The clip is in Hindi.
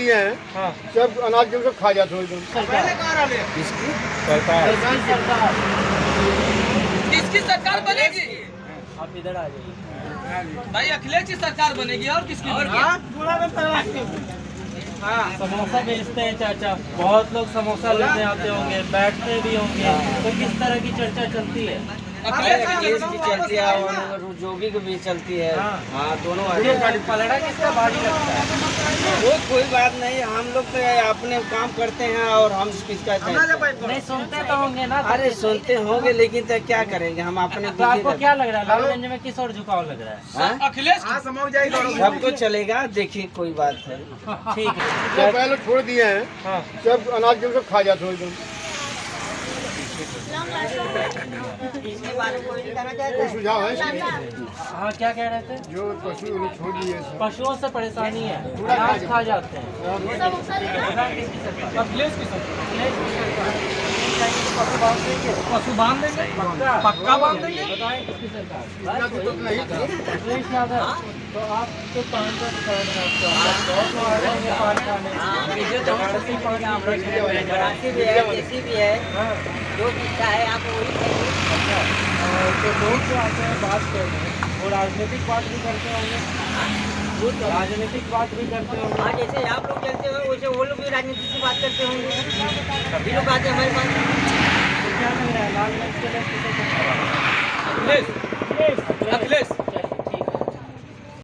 दिए हैं। हाँ। सब अनाज के सब खा जाते हो एकदम। किसकी सरकार बनेगी? आप इधर आ जाइए भाई अखिलेश की सरकार बनेगी और किसकी बनेगी? समोसा बेचते हैं चाचा, बहुत लोग समोसा लेने आते होंगे, बैठते भी होंगे, तो किस तरह की चर्चा चलती है? अखिलेश की चलती है और जोगी की भी चलती है। हाँ दोनों पलड़ा किसका भारी लगता है? वो कोई बात नहीं, हम लोग तो अपने काम करते हैं और हम किसका नहीं सुनते तो होंगे ना। अरे सुनते होंगे लेकिन तो क्या करेंगे हम अपने। तो आपको क्या लग रहा है, लालगंज में किस और झुकाव लग रहा है? अखिलेश सब तो चलेगा, देखिए कोई बात है। ठीक है, सब पहले छोड़ दिए हैं। हाँ। सब अनाज के सब खा जाते हो एकदम। कोई सुझाव है इसमें? हाँ क्या कह रहे थे? जो पशु उन्हें छोड़ दिए सब। पशुओं से परेशानी है, अनाज खा जाते हैं। अखिलेश की सरकार पशु बांध देंगे, पशु बांध देंगे, पक्का बांध देंगे। बताएं किसकी सरकार? इतना तो नहीं था। अखिलेश यादव। तो आप तो पान का दुकान है आपका, तो आ रहे हैं पान खाने। बनारसी पान आप रख रहे हैं। बनारसी भी है, देसी भी है, हाँ। जो इच्छा है आप वही खाइए। अच्छा, तो लोग जो आते हैं बात करते हैं, वो राजनीतिक बात भी करते होंगे, राजनीतिक बात भी करते होंगे। हाँ जैसे आप लोग चलते हो वैसे वो लोग भी राजनीति से बात करते होंगे, सभी लोग आते हैं हमारे पास। तो क्या लग रहा है लालगंज के लोग किसे अखिलेश अखिलेश